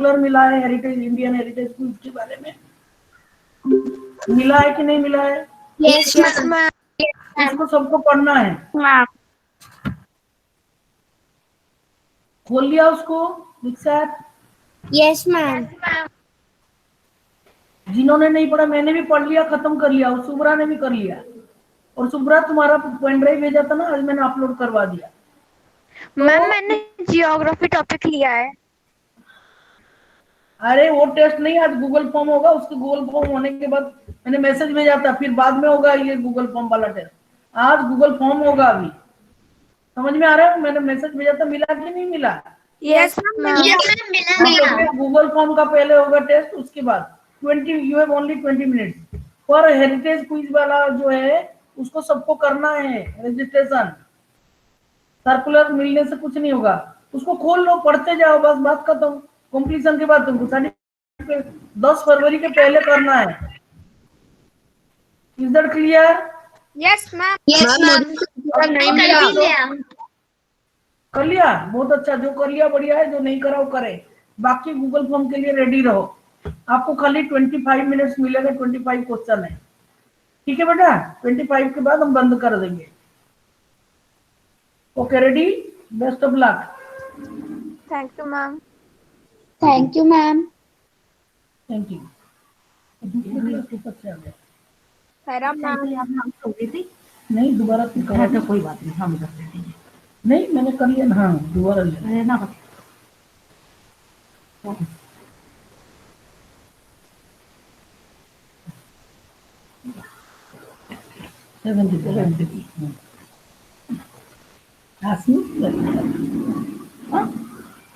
मिला है heritage, Indian heritage quiz के बारे में? मिला है कि नहीं मिला है? Yes ma'am. इसको सबको पढ़ना है। खोल लिया उसको दीक्षा? Yes ma'am. जिन्होंने नहीं पढ़ा, मैंने भी पढ़ लिया, खत्म कर लिया, और सुब्रा ने भी कर लिया। और सुब्रा तुम्हारा पेन ड्राइव भेजा था ना, आज मैंने अपलोड करवा दिया। मैम मैंने जियोग्राफी टॉपिक लिया है। अरे वो टेस्ट नहीं, आज गूगल फॉर्म होगा, उसके गूगल फॉर्म होने के बाद मैंने मैसेज भेजा था, फिर बाद में होगा ये गूगल फॉर्म वाला टेस्ट। आज गूगल फॉर्म होगा अभी, समझ में आ रहा है? मैंने मैसेज भेजा था, मिला कि नहीं मिला? Yes ma'am. गूगल फॉर्म का पहले होगा टेस्ट, उसके बाद 20 यू हैव ओनली 20 मिनट्स पर हेरिटेज क्विज वाला जो है उसको सबको करना है रजिस्ट्रेशन। सर्कुलर मिलने से कुछ नहीं होगा, उसको खोल लो, पढ़ते जाओ, बस बात खत्म। कंप्लीशन के बाद तुमको 10 फरवरी के पहले करना है। Is that clear? Yes ma'am. Yes ma'am. नहीं मिला। कर लिया, बहुत अच्छा। जो कर लिया बढ़िया है, जो नहीं करा वो करे। बाकी गूगल फॉर्म के लिए रेडी रहो। आपको खाली 25 मिनट्स मिलेगा, 25 क्वेश्चन है, ठीक है बेटा? 25 के बाद हम बंद कर देंगे। Okay, ready? Best of luck. Thank you ma'am. Thank you ma'am. Thank you. दूसरे क्लास के सबसे आ गया। नहीं दोबारा फिर करा था, कोई बात नहीं, हम कर देंगे। नहीं मैंने कर लिया ना, हाँ दोबारा लेना।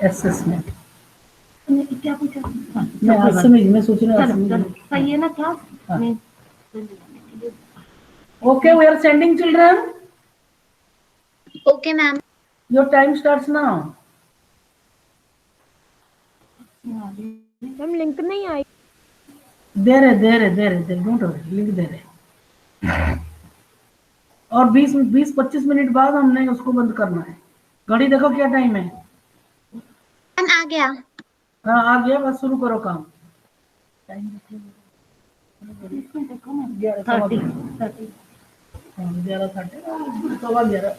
असेसमेंट क्या पूछा? मैं सोच रहा हूँ सही है ना class? Okay, we are sending children. Okay ma'am. Your time starts now. Ma'am link नहीं आई। दे रहे, डोंट वरी, लिख दे रहे। और 20-25 मिनट बाद हमने उसको बंद करना है। घड़ी देखो क्या टाइम है? मैम आ गया। हाँ आ गया, बस शुरू करो काम। 11:30, 11:30,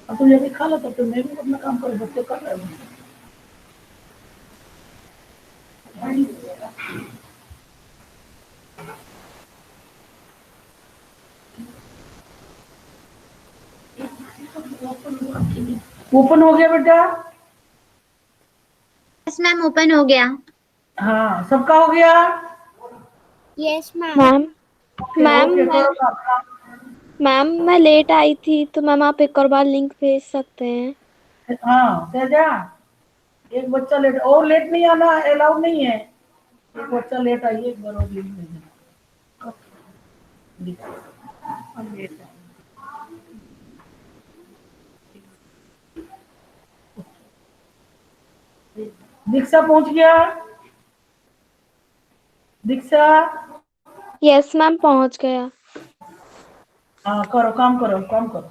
अब तुम जल्दी खा लो, तब तो मैं भी अपना काम करो, बच्चे कर रहे हैं। ओपन हो गया बेटा? यस मैम ओपन हो गया। हाँ सबका हो गया? Yes ma'am. मैम मैं लेट आई थी तो मैम आप एक और बार लिंक भेज सकते हैं? हाँ तेजा, एक बच्चा लेट, और लेट नहीं आना अलाउड नहीं है। एक बच्चा लेट आई है, एक बार और लिंक भेजना। दीक्षा पहुंच गया? दीक्षा? यस मैम पहुंच गया। हाँ करो, काम करो, काम करो।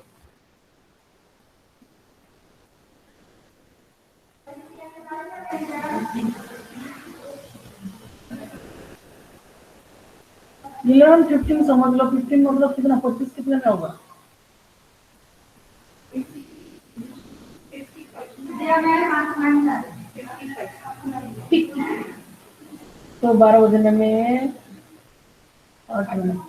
इलेवन 15 समझ लो, 15 मतलब कितना, 25 कितने में होगा? तो 12 बजने में 8 मिनट।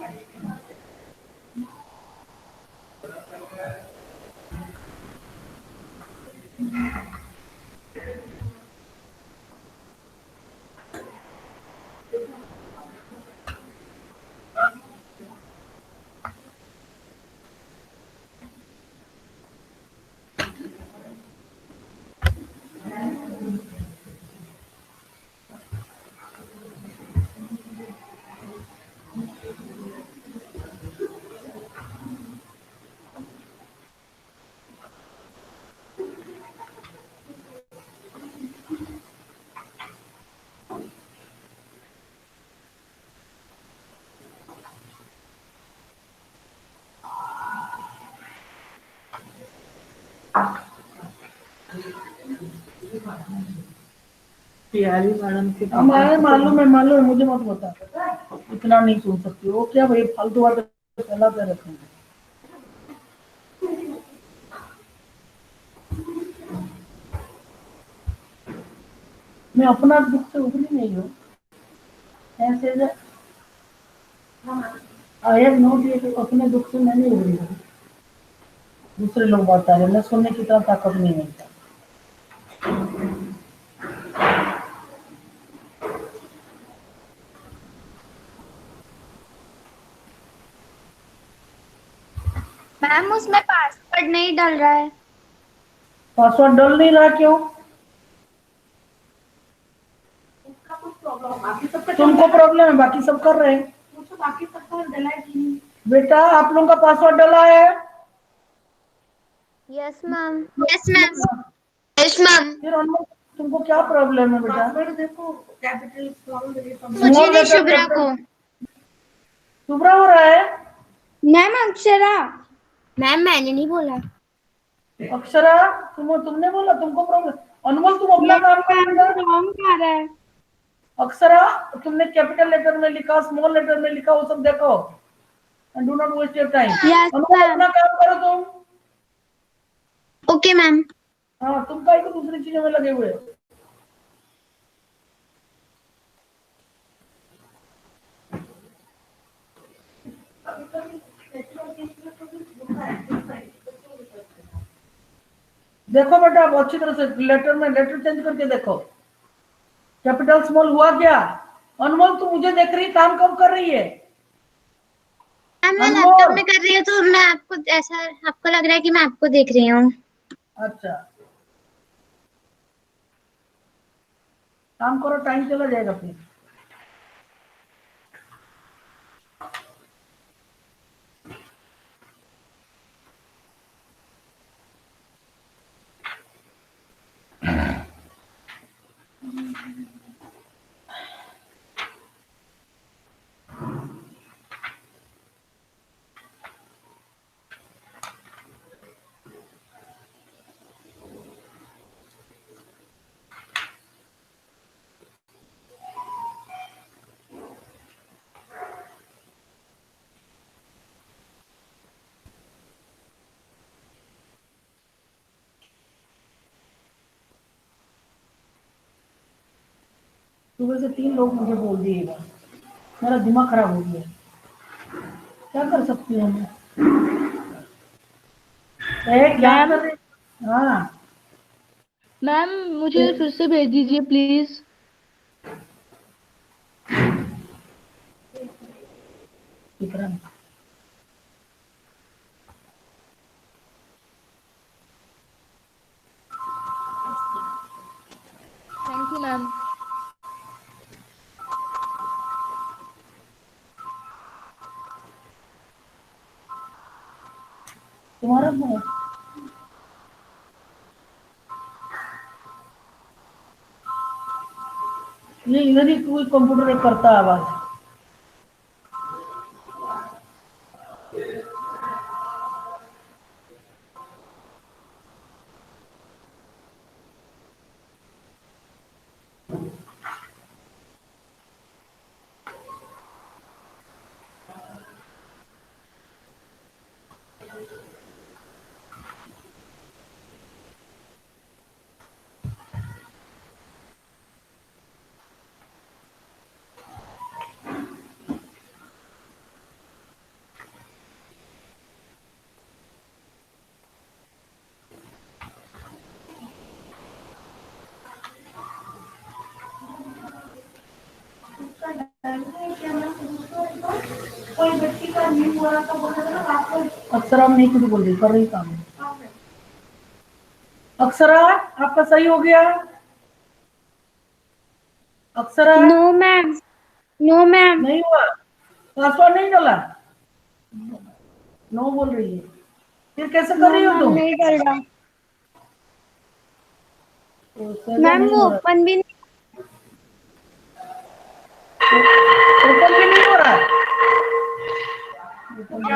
मैडम की हमारे मालूम है, मुझे मत बता, इतना नहीं सुन सकती वो, क्या भाई फालतू बात फैलाते रहते हैं। मैं अपना दुख से उभरी नहीं हूँ, ऐसे आई हैव नोट ये अपने दुख से मैं नहीं उभरी हूँ, दूसरे लोग बता रहे, मैं सुनने की तरह ताकत नहीं मिलता। मैम उसमें पासवर्ड नहीं डल रहा है। पासवर्ड डल नहीं रहा, क्यों? तुमको प्रॉब्लम है, बाकी सब कर रहे हैं। बाकी सबका डला है बेटा, आप लोगों का पासवर्ड डला है? Yes ma'am. Yes ma'am. Yes ma'am. फिर अनमोल, तुमको क्या प्रॉब्लम है बेटा? पासवर्ड देखो, कैपिटल मुझे नहीं, शुभ्रा को। शुभ्रा हो रहा है? मैम अक्षरा। मैम मैंने नहीं बोला। अक्षरा, तुमने बोला तुमको प्रॉब्लम। अनमोल, तुम अपना काम कर बेटा। रॉन्ग आ रहा है। अक्षरा, तुमने कैपिटल लेटर में लिखा, स्मॉल लेटर में लिखा, वो सब देखो, and do not waste your time. Yes Anmol, ma'am. अपना काम करो तुम। Okay ma'am. हाँ, तुम काहे को दूसरी चीजों में लगे हुए हो? देखो बेटा, आप अच्छी तरह से लेटर चेंज करके देखो, कैपिटल स्मॉल हुआ क्या? अनमोल, तू मुझे देख रही, काम कब कर रही है? मैम मैं अनमोल, लैपटॉप में कर रही हूँ, तो मैं आपको ऐसा आपको लग रहा है कि मैं आपको देख रही हूँ। अच्छा, काम करो, टाइम चला जाएगा फिर। सुबह से 3 लोग मुझे बोल दिए एक बार, मेरा दिमाग खराब हो गया, क्या कर सकती हूँ मैं? क्या मैम। कर रही? हाँ, मैम मुझे फिर से भेज दीजिए please. Vikram, thank you ma'am. तुम्हारा फोन? ये इधर ही कोई कंप्यूटर करता है आवाज। कोई व्यक्ति का नहीं हुआ तो बोल रहा था आपको। अक्षरा नहीं कुछ बोल रही, कर रही काम। अक्षरा, आपका सही हो गया? Akshara, no ma'am. No ma'am. नहीं हुआ, पासवर्ड नहीं डाला, नो बोल रही है, फिर कैसे कर रही हो तुम? नहीं डल रहा। तो सेवन मैम नहीं वो हो रहा, ओपन भी नहीं। ओपन भी नहीं हो रहा है।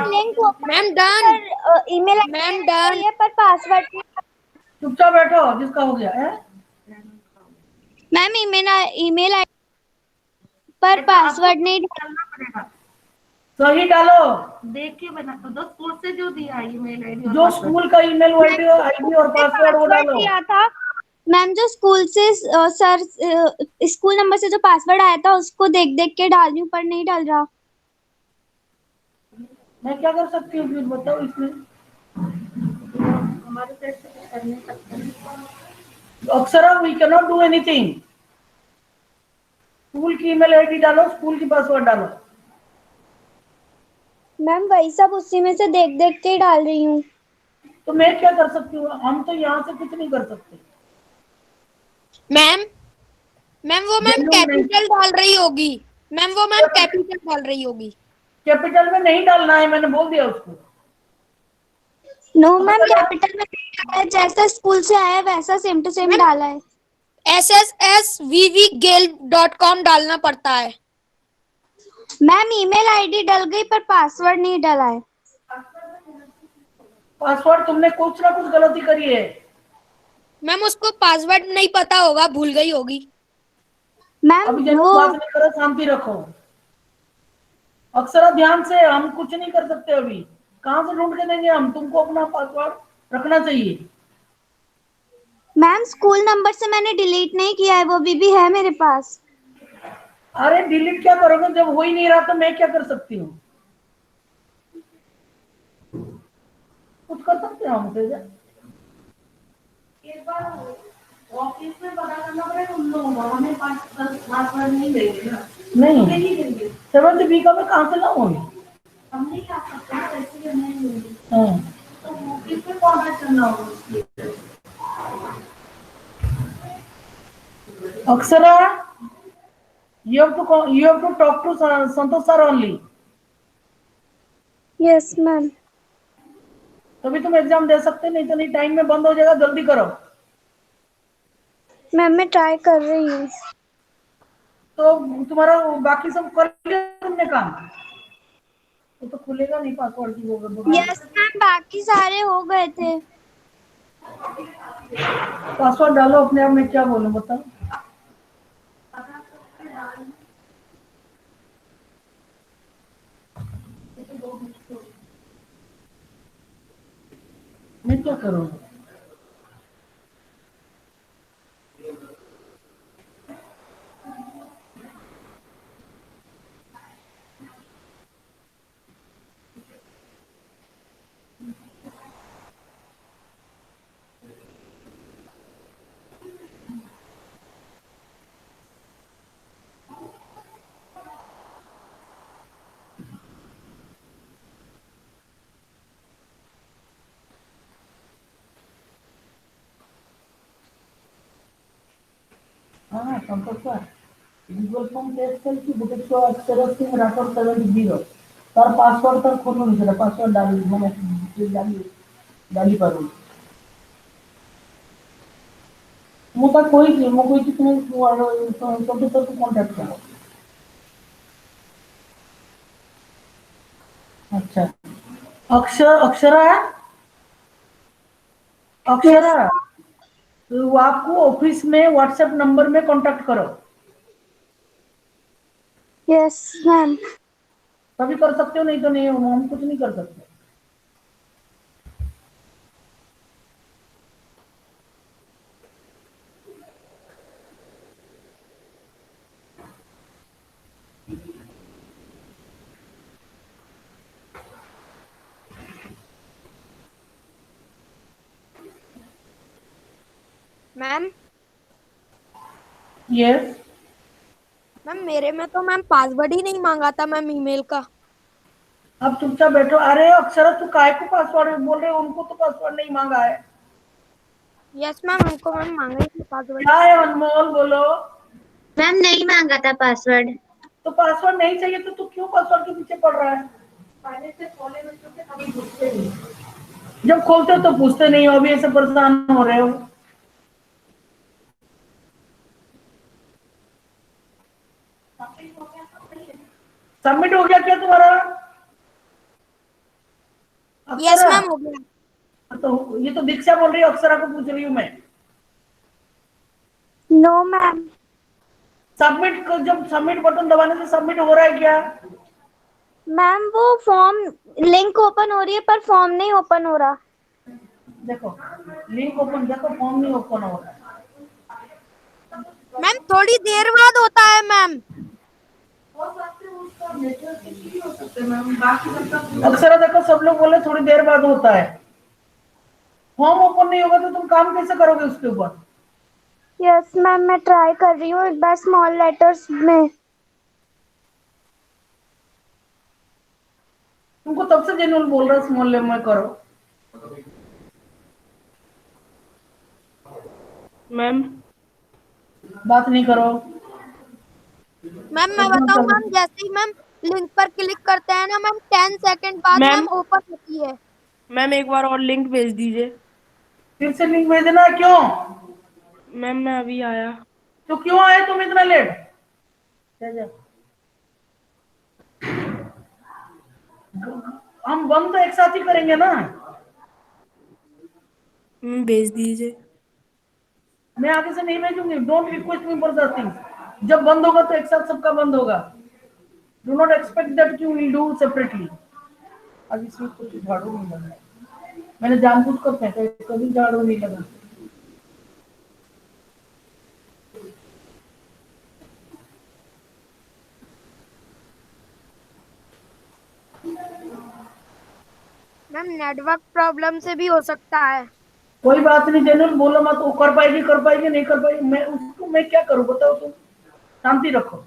Link ma'am done. Email ma'am done. है पर पासवर्ड। चुपचाप बैठो, जिसका हो गया है। मैम ईमेल आईडी पर बेटा, पासवर्ड आपको नहीं डालना पड़ेगा। सही डालो, देख के बना दो। स्कूल से जो दिया ईमेल आईडी, जो स्कूल का ईमेल आईडी और पासवर्ड वो डालो। दिया था मैम, जो स्कूल से सर स्कूल नंबर से जो पासवर्ड आया था उसको देख देख के डाल रही हूँ पर नहीं डाल रहा। मैं क्या कर सकती हूँ फिर बताओ इसमें? हमारे साइड से कुछ कर नहीं सकते। Akshara, we can not do anything. School की ईमेल आईडी डालो, स्कूल की पासवर्ड डालो। मैम वही सब उसी में से देख देख के ही डाल रही हूँ। तो मैं क्या कर सकती हूँ? हम तो यहाँ से कुछ नहीं कर सकते। मैम मैम वो मैम कैपिटल डाल रही होगी। मैम वो मैम कैपिटल डाल रही होगी। कैपिटल में नहीं डालना है, मैंने बोल दिया उसको। नो मैम, कैपिटल में नहीं डाला है, जैसा स्कूल से आया है वैसा सेम टू सेम डाला है। SSSVVGale.com डालना पड़ता है। मैम ईमेल आईडी डल गई पर पासवर्ड नहीं डला है। पासवर्ड तुमने कुछ ना कुछ गलती करी है। मैम उसको पासवर्ड नहीं पता होगा, भूल गई होगी। मैम अभी जरूर वो बात नहीं करो, शांति रखो। अक्षरा ध्यान से, हम कुछ नहीं कर सकते अभी। कहां से ढूंढ के देंगे हम तुमको? अपना पासवर्ड रखना चाहिए। मैम स्कूल नंबर से मैंने डिलीट नहीं किया है, वो अभी भी है मेरे पास। अरे डिलीट क्या करोगे? जब हो ही नहीं रहा तो मैं क्या कर सकती हूँ? कुछ कर सकते हैं हम उसे? एक बार ऑफिस में पता करना पड़ेगा उन लोगों को। हमें पासवर्ड नहीं देंगे ना। नहीं देंगे। 7th बी का मैं कहाँ से लाऊंगी? हम नहीं ला सकते ना, वैसे नहीं देंगे। तो ऑफिस में कॉन्टेक्ट करना होगा। Akshara, you have to talk to Santosh sir only. Yes ma'am. तभी तुम एग्जाम दे सकते, नहीं तो नहीं। टाइम में बंद हो जाएगा, जल्दी करो। मैम मैं ट्राई कर रही हूँ। तो तुम्हारा बाकी सब कर लिया तुमने काम? तो खुलेगा नहीं पासवर्ड की वो। यस मैम, बाकी सारे हो गए थे। पासवर्ड डालो अपने आप। में क्या बोलूं बताओ? मैं क्या करूँ? हाँ संतोष सर, गूगल फॉर्म टेस्ट करके बुटेक्सो अक्षर सिंह राठौर 70 तार पासवर्ड तर खोलून सेटा पासवर्ड डाली मैंने डाली पारूँ। मुझे कोई तुम्हें कंप्यूटर को कांटेक्ट करो। अच्छा, अक्षरा अक्षरा, तो आपको ऑफिस में व्हाट्सएप नंबर में कांटेक्ट करो। Yes ma'am. तभी कर सकते हो, नहीं तो नहीं। हम कुछ नहीं कर सकते। मैम यस मैम मेरे में तो मैम पासवर्ड ही नहीं मांगा था मैम ईमेल का। अब चुपचाप बैठो। अरे अक्षरा, तू काय को पासवर्ड बोल रहे हो? उनको तो पासवर्ड नहीं मांगा है। यस मैम, हमको मैम मांगा ही था पासवर्ड। क्या है अनमोल, बोलो। मैम नहीं मांगा था पासवर्ड। तो पासवर्ड नहीं चाहिए तो तू क्यों पासवर्ड के पीछे पड़ रहा है? पहले से खोले बच्चों के कभी पूछते नहीं। जब खोलते हो तो पूछते नहीं हो, अभी ऐसे परेशान हो रहे हो। सबमिट हो गया क्या तुम्हारा? यस अक्षरा, मैम हो गया। तो ये तो दीक्षा बोल रही है, अक्षरा को पूछ रही हूँ मैं। No ma'am. सबमिट, जब सबमिट बटन दबाने से सबमिट हो रहा है क्या? मैम वो फॉर्म लिंक ओपन हो रही है पर फॉर्म नहीं ओपन हो रहा। देखो लिंक ओपन, देखो फॉर्म नहीं ओपन हो रहा है। मैम थोड़ी देर बाद होता है मैम। अक्सर देखो सब लोग बोले थोड़ी देर बाद होता है। फॉर्म ओपन नहीं होगा तो तुम काम कैसे करोगे उसके ऊपर? यस मैम, मैं ट्राई कर रही हूँ एक बार स्मॉल लेटर्स में। तुमको तब से जेन्युइन बोल रहा है स्मॉल लेटर में करो। मैम बात नहीं करो। मैम मैं बताऊं मैम, जैसे ही मैम लिंक पर क्लिक करते हैं ना मैम, 10 सेकंड बाद मैम मैम ओपन होती है। मैम एक बार और लिंक भेज दीजिए। फिर से लिंक भेज देना। क्यों? मैम मैं अभी आया। तो क्यों आए तुम इतना लेट? हम बंद तो एक साथ ही करेंगे ना। भेज दीजिए। मैं आगे से नहीं भेजूंगी। Don't request me for the things. जब बंद होगा तो एक साथ सबका बंद होगा। Do not expect that you will do separately. आज इसमें कुछ झाड़ू नहीं लगा है। मैंने जानबूझ कर फेंका, कभी झाड़ू नहीं लगा। मैम नेटवर्क प्रॉब्लम से भी हो सकता है। कोई बात नहीं जेनुअल बोलो मत। वो कर पाएगी नहीं कर पाएगी, मैं उसको मैं क्या करूं बताओ तुम। शांति रखो।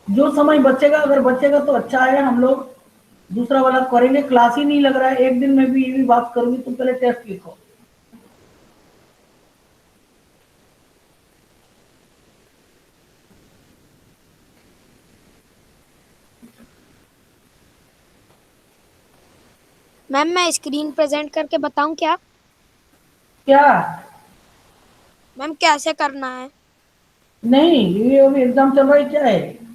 जो समय बचेगा, अगर बचेगा तो अच्छा है। हम लोग दूसरा वाला करेंगे। क्लास ही नहीं लग रहा है। एक दिन में भी ये भी बात करूंगी। तुम पहले टेस्ट लिखो। मैम मैं स्क्रीन प्रेजेंट करके बताऊं क्या? क्या? मैम कैसे करना है? नहीं, ये अभी एग्जाम चल रहा है। क्या है?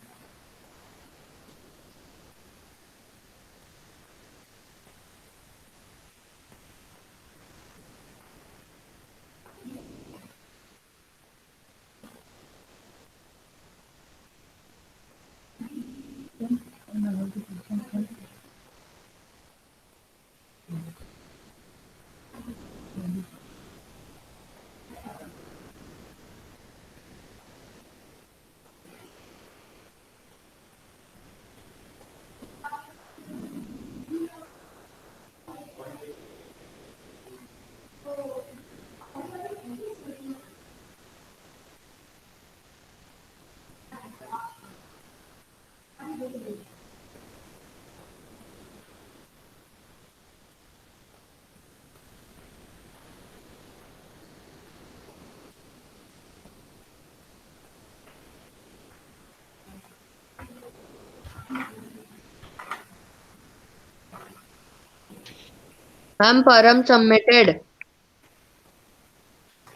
मैम परम सबमिटेड।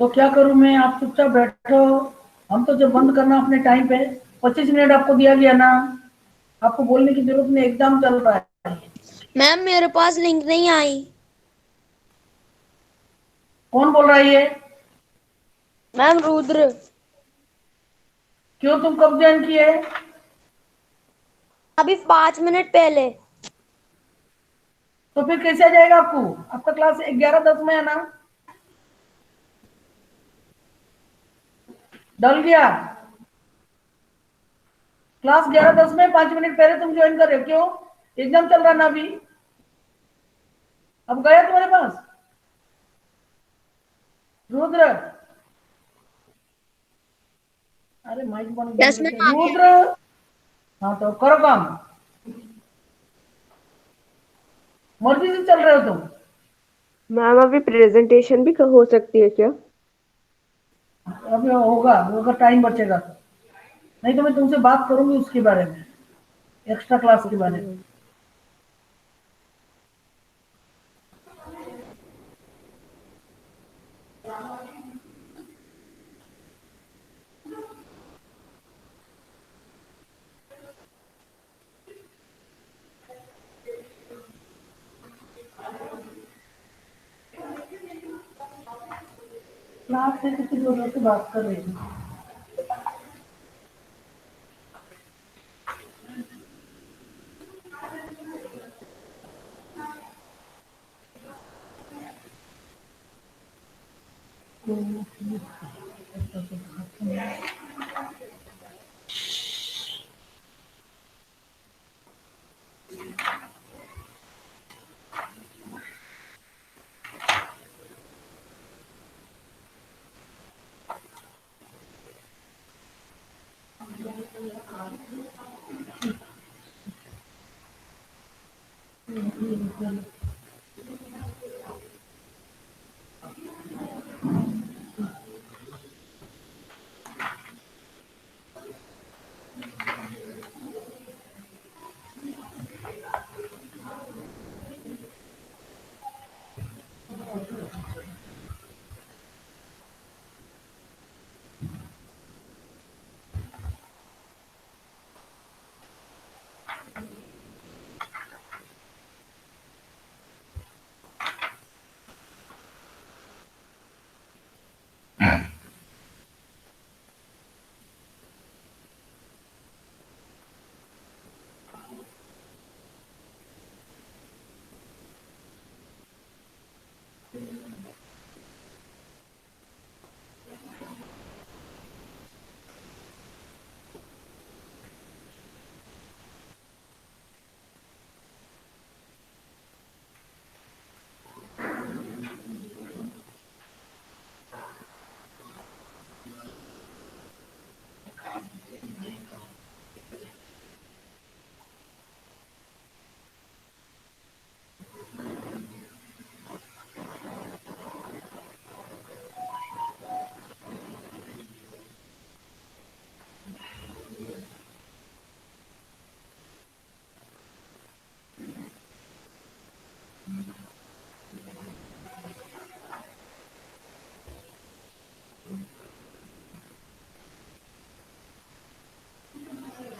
तो क्या करूं मैं? आप चुपचाप बैठो। हम तो जब बंद करना अपने टाइम पे। 25 मिनट आपको दिया गया ना। आपको बोलने की जरूरत नहीं। एग्जाम चल रहा है। मैम मेरे पास लिंक नहीं आई। कौन बोल रहा है ये? मैम रुद्र। क्यों, तुम कब ज्वाइन किए? अभी 5 मिनट पहले। तो फिर कैसे आ जाएगा आपको? आपका क्लास 11:10 में है ना। डल गया। क्लास 11:10 में 5 मिनट पहले तुम ज्वाइन कर रहे हो। क्यों? एग्जाम चल रहा ना अभी। अब गया तुम्हारे पास रुद्र? अरे माइक बंद यस कर मैम आ गया। रुद्र। हाँ तो करो काम। मर्जी से चल रहे हो तुम। मैम अभी प्रेजेंटेशन भी हो सकती है क्या? अभी होगा वो अगर टाइम बचेगा तो, नहीं तो मैं तुमसे बात करूंगी उसके बारे में, एक्स्ट्रा क्लास के बारे में। क्लास से किसी जोरों से बात कर रही हूँ।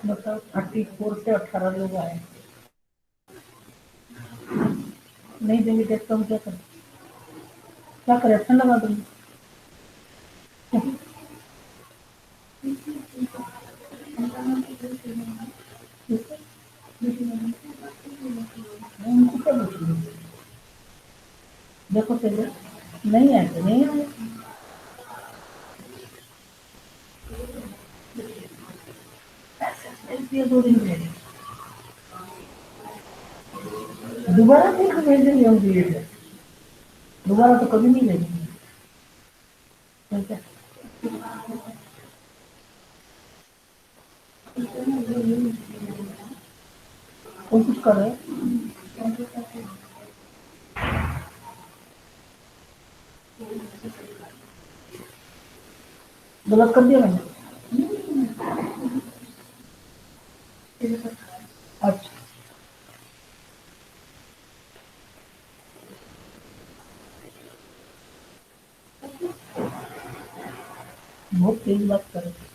मतलब 34 से 18 लोग आए, नहीं देंगे टेस्ट तो हम क्या करें? क्या करेक्शन लगा दूंगी? उनको क्या पूछूंगी? देखो पहले नहीं आए तो नहीं आए। इसलिए 2 दिन भेजे, दोबारा फिर भेजेंगे हम दिए थे, दोबारा तो कभी नहीं भेजेंगे। ठीक है, कोशिश कर रहे हैं। गलत कर दिया मैंने? अच्छा, बहुत तेज बात कर रहे हैं।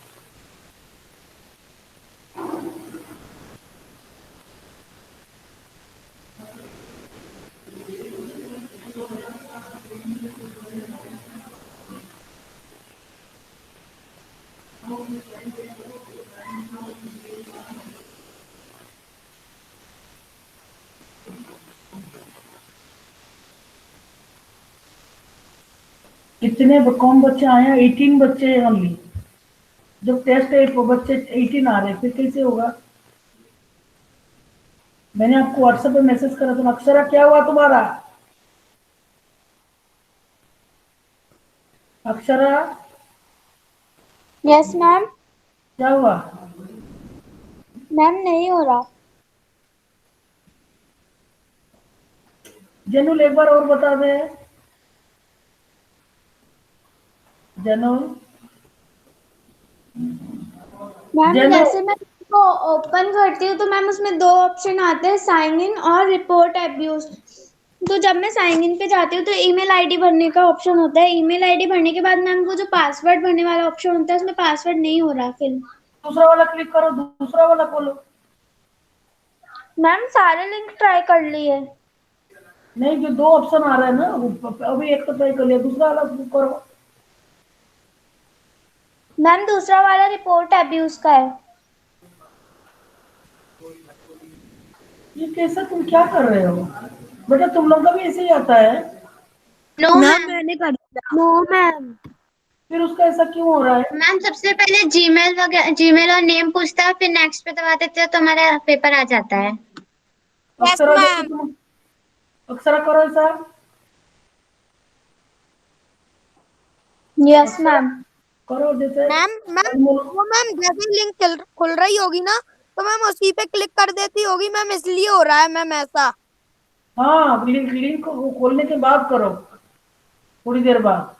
कितने कौन बच्चे आए हैं? 18 बच्चे हैं ओनली। जब टेस्ट है वो बच्चे 18 आ रहे हैं, फिर कैसे होगा? मैंने आपको व्हाट्सएप पे मैसेज करा था। अक्षरा क्या हुआ तुम्हारा? Akshara yes ma'am. क्या हुआ? मैम नहीं हो रहा। जनुल एक बार और बता दे। जनो मैम जनो जैसे मैं इसको ओपन करती हूँ तो मैम उसमें दो ऑप्शन आते हैं, साइन इन और रिपोर्ट एब्यूज। तो जब मैं साइन इन पे जाती हूँ तो ईमेल आईडी भरने का ऑप्शन होता है। ईमेल आईडी भरने के बाद मैम वो जो पासवर्ड भरने वाला ऑप्शन होता है उसमें पासवर्ड नहीं हो रहा फिर। दूसरा वाला क्लिक करो, दूसरा वाला खोलो। मैम सारे लिंक ट्राई कर लिए। नहीं, जो दो ऑप्शन आ रहा है ना, अभी एक तो ट्राई कर लिया, दूसरा वाला करो। मैम दूसरा वाला रिपोर्ट एब्यूज का है। ये कैसा, तुम क्या कर रहे हो बेटा? तुम लोग का भी ऐसे ही आता है? No ma'am ma'am. मैंने कर दिया। No ma'am. फिर उसका ऐसा क्यों हो रहा है? मैम सबसे पहले जीमेल वगैरह, जीमेल और नेम पूछता है, फिर नेक्स्ट पे दबा देते हो तो हमारा पेपर आ जाता है। यस अक्षरा जैसे मैम। तुम, अक्षरा करो ऐसा। Yes ma'am. करो जैसे मैम मैम अनमोल। वो मैम जैसे ही लिंक खुल रही होगी ना तो मैम उसी पे क्लिक कर देती होगी मैम, इसलिए हो रहा है मैम ऐसा। हाँ, लिंक लिंक को खोलने के बाद करो, थोड़ी देर बाद।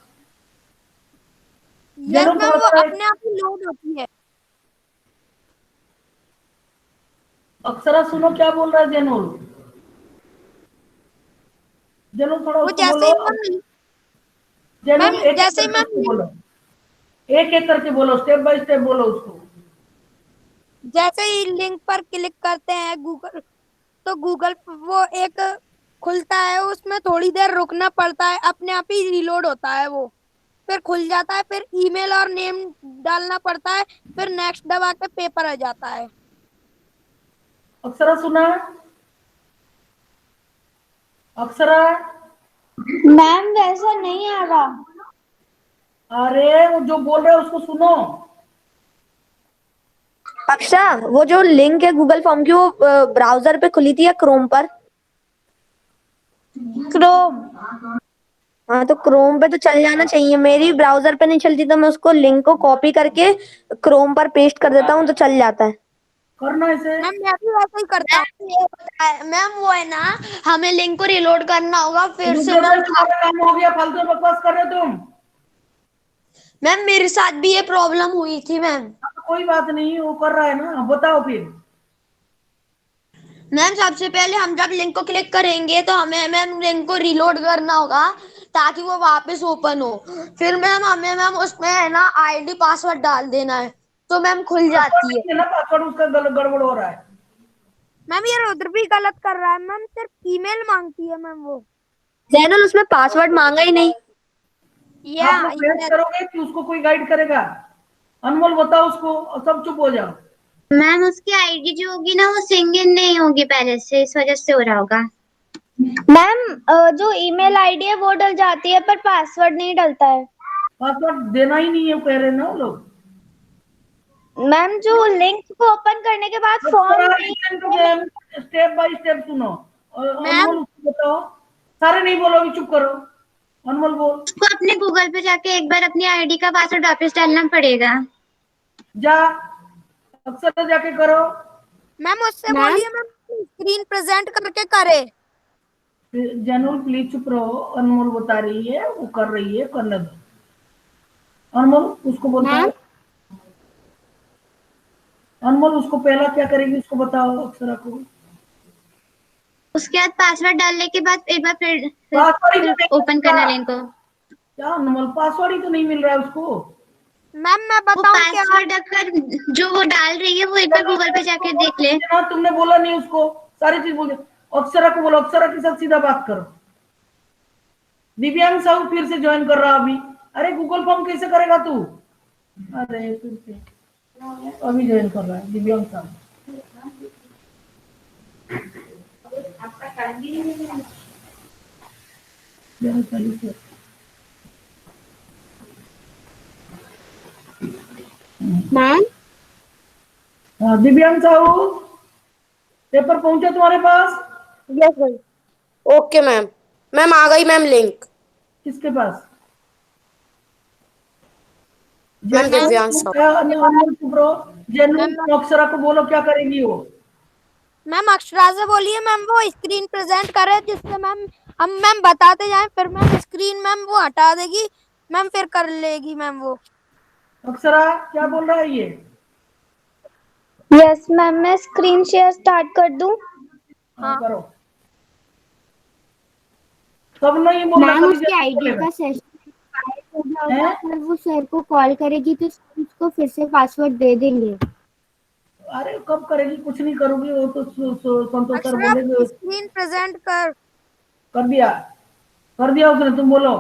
यस जनो मैम, थोड़ा वो सा, अपने आप ही लोड होती है। अक्षरा सुनो क्या बोल रहा है जैनुल। जैनुल थोड़ा वो उसको जैसे बोलो। ही मैम जैनुल मैम एक एक जैसे ही करके उसको मैम बोलो, एक एक करके बोलो, स्टेप बाय स्टेप बोलो उसको। जैसे ही लिंक पर क्लिक करते हैं गूगल, तो गूगल वो एक खुलता है, उसमें थोड़ी देर रुकना पड़ता है, अपने आप ही रिलोड होता है वो, फिर खुल जाता है, फिर ईमेल और नेम डालना पड़ता है, फिर नेक्स्ट दबा के पेपर आ जाता है। अक्षरा सुना? अक्षरा, मैम वैसा नहीं आ रहा। अरे वो जो बोल रहा है उसको सुनो। अक्षा, वो जो लिंक है गूगल फॉर्म की, वो ब्राउजर पे खुली थी या क्रोम पर? क्रोम। हाँ तो क्रोम पे तो चल जाना चाहिए। मेरी ब्राउजर पे नहीं चलती तो मैं उसको लिंक को कॉपी करके क्रोम पर पेस्ट कर देता हूँ तो चल जाता है। करना ऐसे। मैम मैं भी वैसा ही करता हूँ। मैम ये बताए मैम, वो है ना, हमें लिंक को रिलोड करना होगा फिर से गूगल पे मैम। तुम्हारा काम हो गया, फालतू में बकवास कर रहे हो तुम। मैम मेरे साथ भी ये प्रॉब्लम हुई थी मैम। अब कोई बात नहीं, वो कर रहा है ना, बताओ फिर। मैम सबसे पहले हम जब लिंक को क्लिक करेंगे तो हमें मैम लिंक को रिलोड करना होगा ताकि वो वापस ओपन हो। फिर मैम हमें मैम उसमें है ना आईडी पासवर्ड डाल देना है तो मैम खुल पासवर्ड जाती है। नहीं है ना, पासवर्ड उसका गड़बड़ हो रहा है। मैम ये रुद्र भी गलत कर रहा है मैम, सिर्फ ईमेल मांगती है मैम वो। जैनल उसमें पासवर्ड मांगा ही नहीं। या आप लोग प्रयास करोगे कि उसको कोई गाइड करेगा? अनमोल बताओ उसको, और सब चुप हो जाओ। मैम उसकी आईडी जो होगी ना वो सिंग इन नहीं होगी पहले से, इस वजह से हो रहा होगा। मैम जो ईमेल आईडी है वो डल जाती है पर पासवर्ड नहीं डलता है। पासवर्ड देना ही नहीं है कह रहे ना वो लोग। मैम जो लिंक को ओपन करने के बाद फॉर्म स्टेप बाय स्टेप सुनो, और मैम अनमोल उसको बताओ। सारे नहीं बोलो, अभी चुप करो। अनमोल बोल। उसको अपने गूगल पे जाके एक बार अपनी आईडी का पासवर्ड वापस डालना पड़ेगा। जा, अक्सर जाके करो। मैम उससे बोलिए मैम स्क्रीन प्रेजेंट करके करे। जैनुल प्लीज चुप रहो, अनमोल बता रही है, वो कर रही है, करने दो। अनमोल उसको बताओ। अनमोल उसको पहला क्या करेगी उसको बताओ अक्षरा को। उसके बाद पासवर्ड डालने के बाद एक बार पासवर्ड ही तो फिर नहीं ओपन मिल करना रहा। लिंक को। क्या अनमोल, पासवर्ड ही तो नहीं मिल रहा है उसको। मैम मैं वो बताऊं क्या? पासवर्ड अगर जो वो डाल रही है वो एक बार गूगल पे जाके देख ले। हाँ, तुमने बोला नहीं उसको, सारी चीज बोल। अक्षरा को बोलो, अक्षरा के साथ सीधा बात करो। दिव्यांग साहू फिर से ज्वाइन कर रहा अभी। अरे गूगल फॉर्म कैसे करेगा तू? अरे फिर से अभी ज्वाइन कर रहा है दिव्यांग साहू। जरा चालू कर। मैम दिव्यांग साहू, पेपर पहुंचा तुम्हारे पास? Yes ma'am. Okay ma'am. Ma'am आ गई मैम लिंक। किसके पास? मैम दिव्यांश जैनुल अक्षरा को बोलो क्या करेगी वो। मैम अक्षरा से बोलिए मैम वो स्क्रीन प्रेजेंट करे, जिससे मैम हम मैम बताते जाएं, फिर मैम स्क्रीन मैम वो हटा देगी, मैम फिर कर लेगी मैम वो। अक्षरा क्या बोल रहा है ये? यस मैम, मैं स्क्रीन शेयर स्टार्ट कर दूं? हाँ करो। सब नहीं बोलना, मैम खाली उसके जल्दी आईडी बोलेगा। का सेशन हो हैं? जाएगा, पर वो सर को कॉल करेगी तो सर उसको फिर से पासवर्ड दे देंगे। अरे कब करेगी, कुछ नहीं करोगी, वो तो संतोष सर अक्षरा बोलेंगे। स्क्रीन प्रेजेंट कर। कर दिया, कर दिया उसने, तुम बोलो।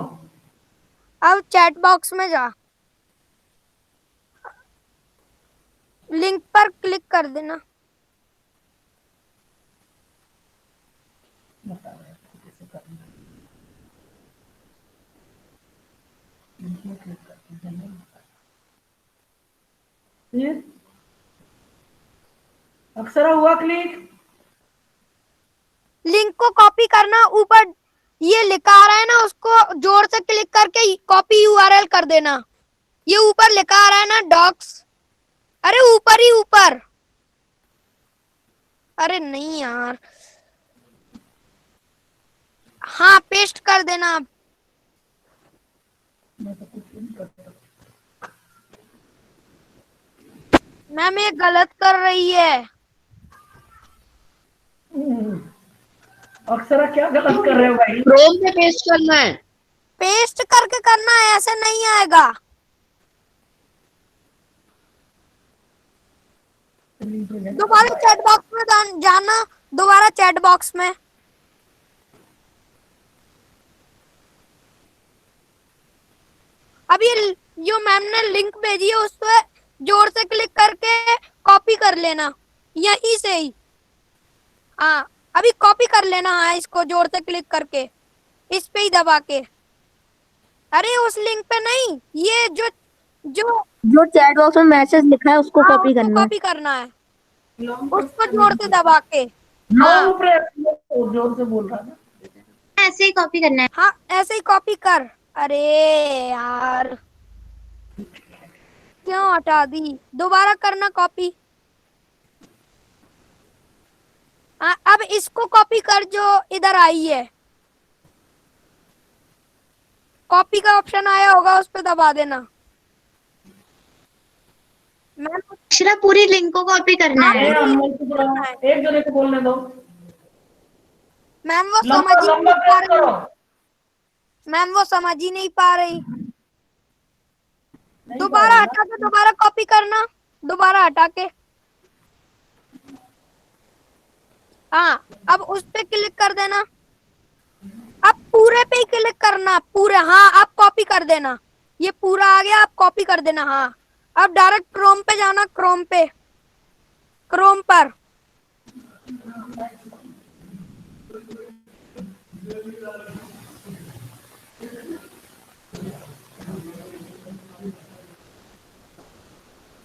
अब चैट बॉक्स में जा, लिंक पर क्लिक कर देना। बता रहे हैं कैसे करना है। फिर अक्षरा हुआ क्लिक? लिंक को कॉपी करना, ऊपर ये लिखा आ रहा है ना, उसको जोर से क्लिक करके कॉपी यूआरएल कर देना। ये ऊपर लिखा आ रहा है ना डॉक्स, अरे ऊपर ही ऊपर, अरे नहीं यार, हाँ पेस्ट कर देना। मैं तो कुछ नहीं करता। मैम ये गलत कर रही है। अक्षरा क्या गलत कर रहे हो भाई? क्रोम पे पेस्ट करना है। पेस्ट करके करना है, ऐसे नहीं आएगा। दोबारा चैट बॉक्स में जाना, दोबारा चैट बॉक्स में। अब ये जो मैम ने लिंक भेजी है उस पर जोर से क्लिक करके कॉपी कर लेना, यहीं से ही। हाँ अभी कॉपी कर लेना, हाँ इसको जोर से क्लिक करके इस पे ही दबा के। अरे उस लिंक पे नहीं, ये जो जो जो चैट बॉक्स में मैसेज लिखा है उसको हाँ, कॉपी उसको करना है। कॉपी करना है, उसको जोर से दबा के। हाँ जोर से बोल रहा था। ऐसे ही कॉपी करना है। हाँ ऐसे ही कॉपी कर। अरे यार क्यों हटा दी, दोबारा करना कॉपी। अब इसको कॉपी कर जो इधर आई है, कॉपी का ऑप्शन आया होगा उस पर दबा देना। मैम अक्षरा पूरी लिंक को कॉपी करना हाँ, है। अनमोल चुप रहो, एक जने को बोलने दो। मैम वो लंबा समझ ही लंबा नहीं पा प्रेस करो। रही, मैम वो समझ ही नहीं पा रही। नहीं दोबारा पाएगा। हटा के दोबारा कॉपी करना, दोबारा हटा के। हाँ अब उस पे क्लिक कर देना, अब पूरे पे ही क्लिक करना, पूरे। हाँ अब कॉपी कर देना, ये पूरा आ गया, अब कॉपी कर देना। हाँ अब डायरेक्ट क्रोम पे जाना, क्रोम पे, क्रोम पर।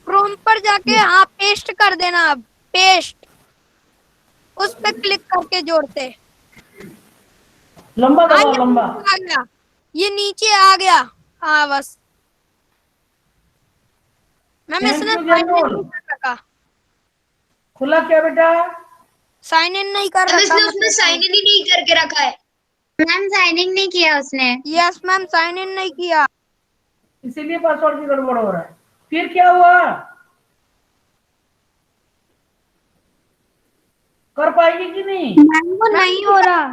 क्रोम पर जाके हाँ पेस्ट कर देना, अब पेस्ट, उस पे क्लिक करके जोड़ते। लंबा हाँ दबाओ, ये लंबा। नीचे आ गया, ये नीचे आ गया। हाँ बस मैम Thank इसने you, साइन इन जनरल। नहीं कर रखा, खुला क्या बेटा? साइन इन नहीं कर अब रखा इसने उसमें साइन इन ही नहीं करके रखा है। मैम साइन इन नहीं किया उसने। यस मैम साइन इन नहीं किया। इसीलिए पासवर्ड की गड़बड़ हो रहा है। फिर क्या हुआ? कर पाएगी कि नहीं? मैम वो नहीं हो रहा।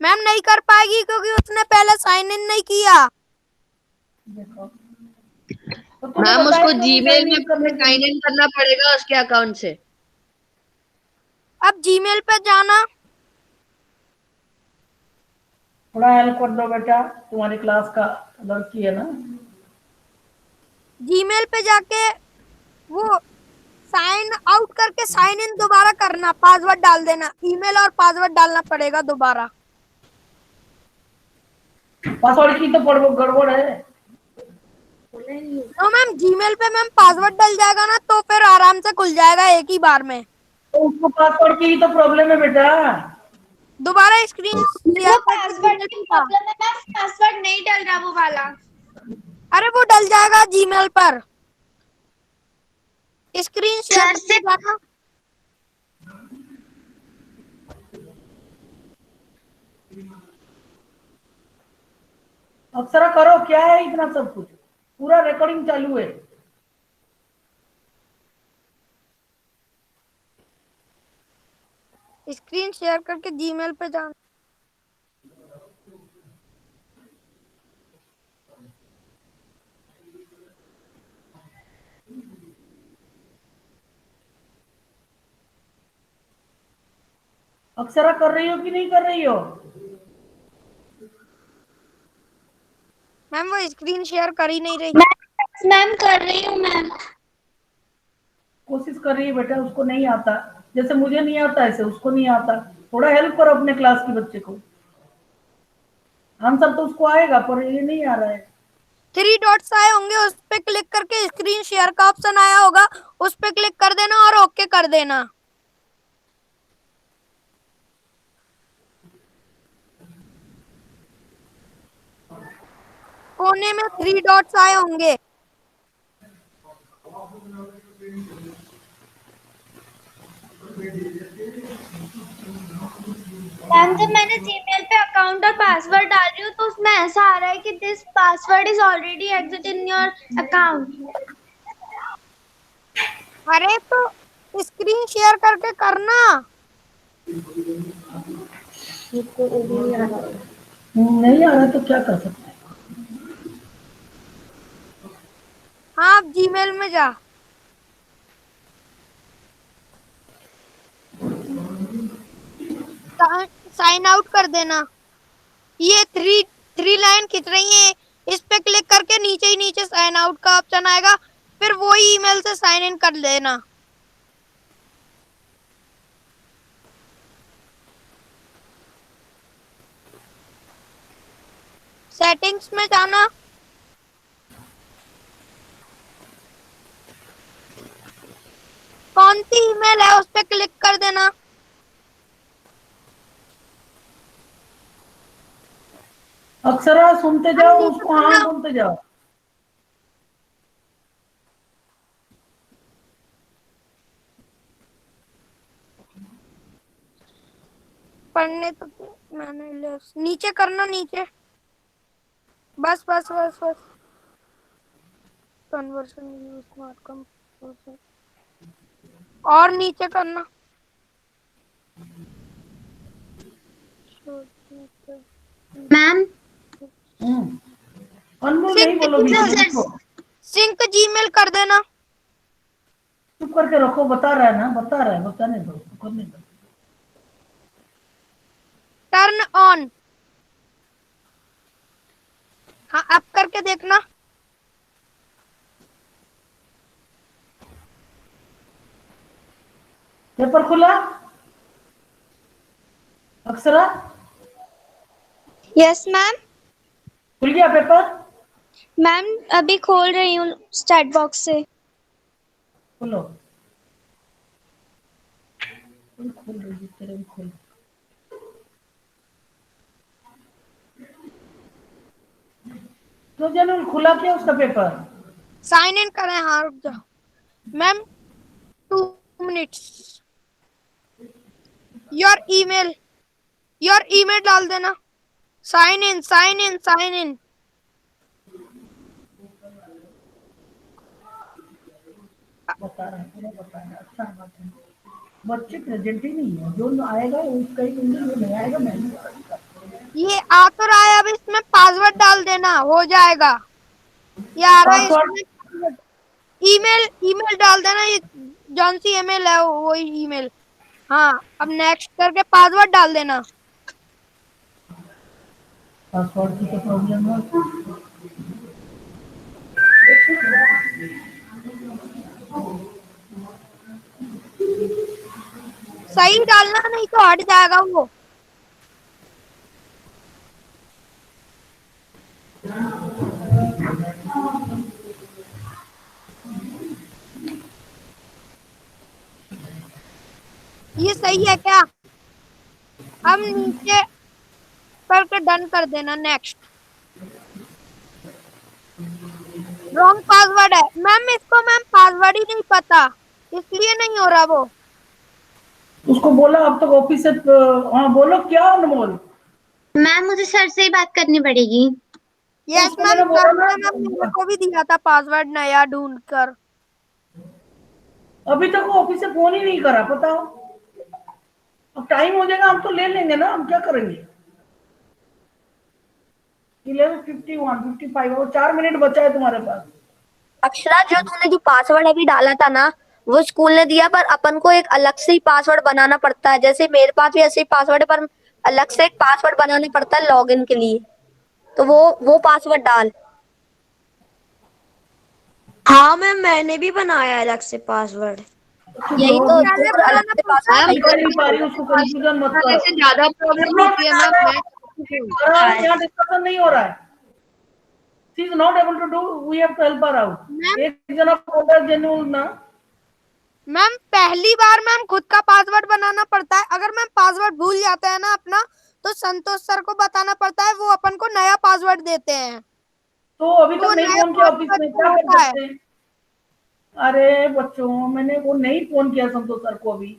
मैम नहीं कर पाएगी क्योंकि उसने पहले साइन इन नहीं किया। देखो तो तूने मैम बताया उसको क्यों नहीं जीमेल sign में in करने के लिए? साइन इन करना पड़ेगा उसके अकाउंट से। अब जीमेल पे जाना, थोड़ा हेल्प कर दो बेटा, तुम्हारी क्लास का लड़की है ना। जीमेल पे जाके वो साइन आउट करके साइन इन दोबारा करना, पासवर्ड डाल देना, ईमेल और पासवर्ड डालना पड़ेगा दोबारा। पासवर्ड की तो गड़बड़ है। तो मैम जीमेल पे मैम पासवर्ड डल जाएगा ना, तो फिर आराम से खुल जाएगा एक ही बार में। तो उसको पासवर्ड की ही तो प्रॉब्लम है बेटा। दोबारा स्क्रीन वो पासवर्ड की प्रॉब्लम है मैम, पासवर्ड नहीं डल रहा वो वाला। अरे वो डल जाएगा जीमेल पर, स्क्रीन शेयर सर से जाना। अक्षरा करो, क्या है इतना सब कुछ, पूरा रिकॉर्डिंग चालू है। स्क्रीन शेयर करके जीमेल पे जाना। अक्षरा कर रही हो कि नहीं कर रही हो? मैम वो स्क्रीन शेयर कर ही नहीं रही। मैम कर रही हूँ मैम। कोशिश कर रही है बेटा, उसको नहीं आता, जैसे मुझे नहीं आता ऐसे उसको नहीं आता। थोड़ा हेल्प करो अपने क्लास के बच्चे को। आंसर तो उसको आएगा पर ये नहीं आ रहा है। 3 डॉट्स आए होंगे, उस पे क्लिक करके स्क्रीन शेयर का ऑप्शन आया होगा, उस पे क्लिक कर देना और ओके कर देना। कोने में 3 डॉट्स आए होंगे। मैम जब मैंने जीमेल पे अकाउंट और पासवर्ड डाल रही हूँ तो उसमें ऐसा आ रहा है कि this password is already exit in your account. अरे तो स्क्रीन शेयर करके करना। नहीं आ रहा तो क्या कर सकते हैं? हाँ, आप जीमेल में जा। साइन आउट कर देना। ये थ्री लाइन खिंच रही है, इस पे क्लिक करके नीचे ही नीचे साइन आउट का ऑप्शन आएगा, फिर वही ईमेल से साइन इन कर लेना। सेटिंग्स में जाना, कौन सी ईमेल है उस पे क्लिक कर देना। अक्षरा सुनते जाओ उसको, हाँ बोलते जाओ। पढ़ने तो मैंने नीचे करना, नीचे बस बस बस बस। कन्वर्शन यूज स्मार्ट कंपोजर और नीचे करना। मैम अनमोल नहीं बोलो बीच में, देखो सिंक जीमेल कर देना। चुप करके रखो, बता रहा है ना, बता रहा है, बताने दो, करने दो। टर्न ऑन, हाँ अब करके देखना। पेपर खुला अक्षरा? Yes ma'am. खुल गया पेपर? मैम अभी खोल रही हूँ चैट बॉक्स से। खोलो, खोल रही है तेरे भी, खोल। तो जनरल खुला क्या उसका पेपर? साइन इन करें, हाँ रुक जाओ मैम, 2 मिनट्स। योर ईमेल डाल देना। Sign in sign in sign in. बता रहा है, पूरा बता रहा है, अच्छा बात है। बच्चे प्रेजेंट ही नहीं है, जो आएगा उसका ही दूंगी, जो नहीं आएगा मैं नहीं करूंगा। ये आ तो रहा है, अब इसमें पासवर्ड डाल देना, हो जाएगा। ये आ रहा है पासवर्ड इसमें, ईमेल डाल देना, ये जौन सी ईमेल है वही ईमेल। हाँ अब नेक्स्ट करके पासवर्ड डाल देना। पासवर्ड की तो प्रॉब्लम है। सही डालना, नहीं तो हट जाएगा वो। ये सही है क्या? अब नीचे करके डन कर देना, नेक्स्ट। रॉन्ग पासवर्ड है मैम, इसको मैम पासवर्ड ही नहीं पता, इसलिए नहीं हो रहा वो। उसको बोला अब तक ऑफिस से, हाँ बोलो क्या अनमोल? मैम मुझे सर से ही बात करनी पड़ेगी। यस उसको मैम, मैंने बोला सर ने मैम मेरे ना, को भी दिया था पासवर्ड नया ढूंढ कर। अभी तक वो ऑफिस से फोन ही नहीं करा, बताओ। अब टाइम हो जाएगा, हम तो ले लेंगे ना, हम क्या करेंगे। 11:51, 55 और 4 मिनट बचा है तुम्हारे पास। अक्षरा, जो तूने जो पासवर्ड अभी डाला था ना, वो स्कूल ने दिया, पर अपन को एक अलग से ही पासवर्ड बनाना पड़ता है। जैसे मेरे पास भी ऐसे ही पासवर्ड है, पर अलग से एक पासवर्ड बनाना पड़ता है लॉगिन के लिए। तो वो पासवर्ड डाल। हाँ मैम, मैंने भी बनाया अलग से पासवर्ड। चुप यही रहो तो, अभी। पहले अगर अलग बनाना से पड़ता है। पासवर्ड समझ नहीं पा रही, उसको कंफ्यूजन मत करो। से ज्यादा प्रॉब्लम होती है मैम। मैं यहाँ डिस्कशन नहीं हो रहा है। She is not able to do, we have to help her out. एक जना बोल रहा है जेन्युइन ना। मैम पहली बार मैम खुद का पासवर्ड बनाना पड़ता है। अगर मैम पासवर्ड भूल जाते हैं ना अपना, तो संतोष सर को बताना पड़ता है, वो अपन को नया पासवर्ड देते हैं। तो अभी तो तक नहीं नया फोन किया ऑफिस पासवर्ड में, जो क्या कर होता है, सकते हैं। अरे बच्चों, मैंने वो नहीं फोन किया संतोष सर को अभी।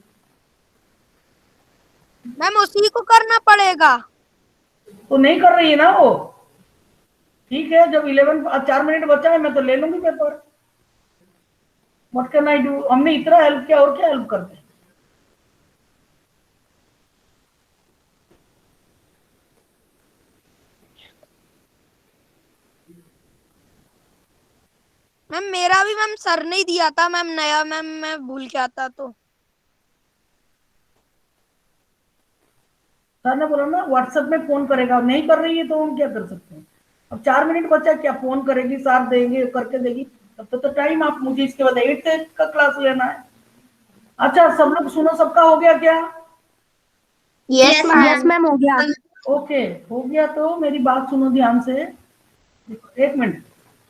मैम उसी को करना पड़ेगा। तो नहीं कर रही है ना वो। ठीक है, जब 4 मिनट बचा है, मैं तो ले लूंगी paper. What can I do, हमने इतना हेल्प किया, और क्या हेल्प करते हैं। मैम मेरा भी मैम सर ने ही दिया था मैम नया, मैम मैं भूल गया था तो। सर ने बोला ना व्हाट्सएप में फोन करेगा, नहीं कर रही है तो हम क्या कर सकते हैं। अब 4 मिनट बचा, क्या फोन करेगी, साथ देंगे, करके देगी। तब तक तो टाइम, आप मुझे इसके बाद 8th का क्लास लेना है। अच्छा सब लोग सुनो, सबका हो गया क्या। यस मैम, हो गया। ओके, हो गया तो मेरी बात सुनो ध्यान से। देखो 1 मिनट,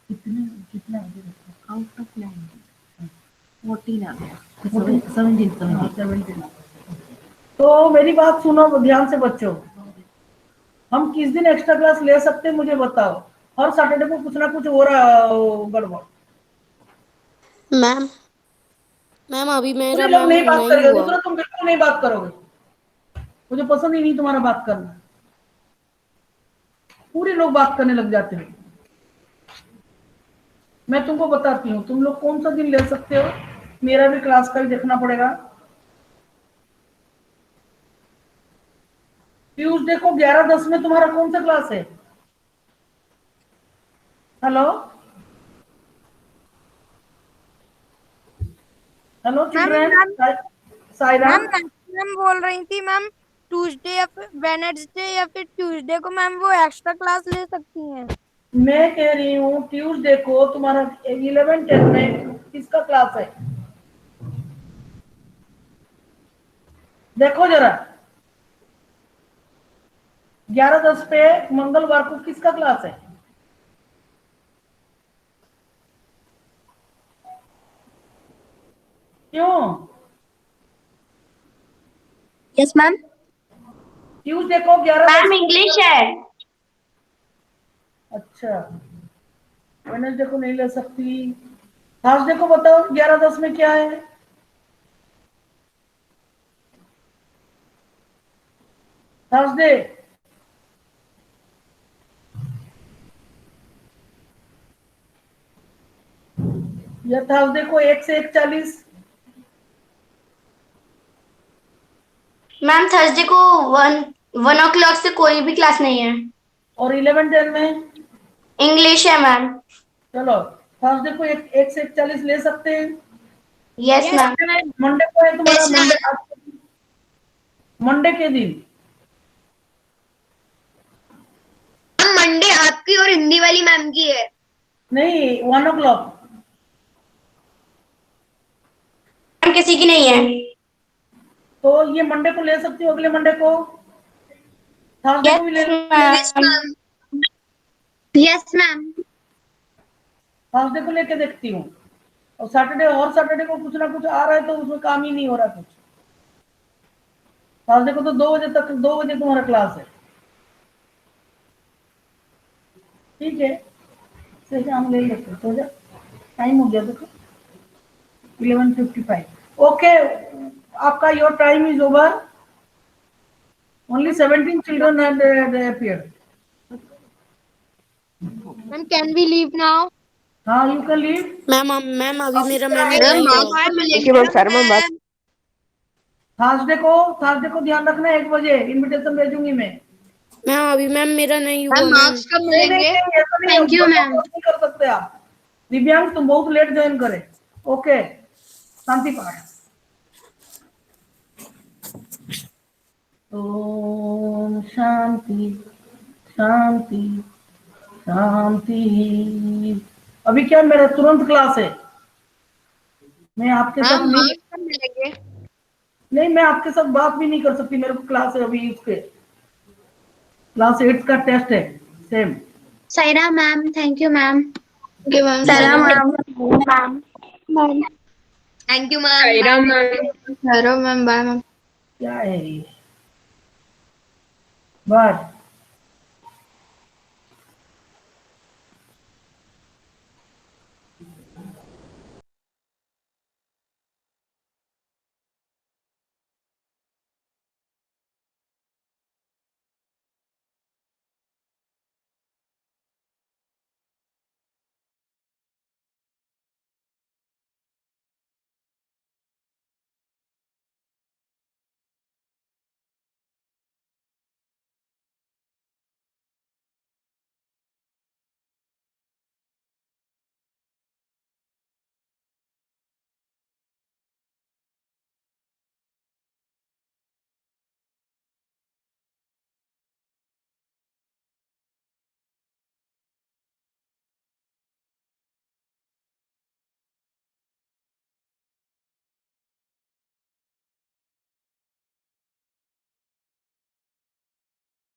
कितने कितना आउट ऑफ लाइन 14 आ गया, 17। तो मेरी बात सुनो ध्यान से बच्चों, हम किस दिन एक्स्ट्रा क्लास ले सकते हैं मुझे बताओ। हर सैटरडे को कुछ ना कुछ हो रहा है गड़बड़। मैम मैम अभी पूरे मेरा लोग मैम नहीं बात नहीं करेंगे, हुआ। दूसरा तुम बिल्कुल नहीं बात करोगे, मुझे पसंद ही नहीं तुम्हारा बात करना। पूरे लोग बात करने लग जाते हैं। मैं तुमको बताती हूँ, तुम लोग कौन सा दिन ले सकते हो। मेरा भी क्लास का ही देखना पड़ेगा। ट्यूसडे को 11:10 में तुम्हारा कौन सा क्लास है। Hello hello ma'am children, ma'am Saira. Ma'am ma'am बोल रही थी मैम, ट्यूसडे या फिर वेनेसडे या फिर ट्यूसडे को मैम वो एक्स्ट्रा क्लास ले सकती हैं। मैं कह रही हूँ ट्यूसडे को तुम्हारा 11-10 में किसका क्लास है। देखो जरा, 11:10 पे मंगलवार को किसका क्लास है। क्यों। Yes ma'am. ट्यूसडे को 11:10 इंग्लिश है। अच्छा, वेडनेसडे को नहीं ले सकती। थर्सडे को बताओ 11:10 में क्या है। थर्सडे या थर्सडे को 1 से 1:40। मैम थर्सडे को 1 o'clock से कोई भी क्लास नहीं है। और 11-10 में इंग्लिश है मैम। चलो थर्सडे को 1 से 1:40 ले सकते हैं। Yes ma'am. मंडे को है तुम्हारा, Yes, ma'am. मंडे के दिन। मंडे आपकी और हिंदी वाली मैम की है। नहीं 1 o'clock। किसी की नहीं है। तो ये मंडे को ले सकती हो, अगले मंडे को। थर्सडे को भी ले मैम। Yes ma'am. थर्सडे को लेके देखती हूँ। और सैटरडे, और सैटरडे को कुछ ना कुछ आ रहा है तो उसमें काम ही नहीं हो रहा कुछ। थर्सडे को तो 2 बजे तक, 2 बजे तुम्हारा क्लास है। ठीक है, सही हम ले लेते हैं। तो जा, टाइम हो गया देखो 11:55। ओके, आपका your time is over. Only 17 children had appeared. Ma'am can we leave now? हाँ, यू कैन लीव। मैम अभी मेरा मैम मैम मार्क्स मिलेंगे। थर्सडे को ध्यान रखना 1 बजे इनविटेशन भेजूंगी मैं। मैम अभी मैम मेरा नहीं हुआ मैम मैम। मार्क्स कब नहीं मिलेंगे? ऐसा नहीं Thank you, ऊपर ma'am. नहीं कर सकते आप। दिव्यांग तुम बहुत लेट ज्वाइन करे। ओके, शांति पाठ। ओम शांति शांति शांति। अभी क्या मेरा तुरंत क्लास है, मैं आपके साथ मैम नहीं, मार्क्स कब मिलेंगे? नहीं मैं आपके साथ बात भी नहीं कर सकती, मेरे को क्लास है अभी। उसके क्लास 8 का टेस्ट है same. Saira ma'am, thank you ma'am. Saira ma'am. Thank you ma'am. Ma'am bye ma'am. क्या है ये? बस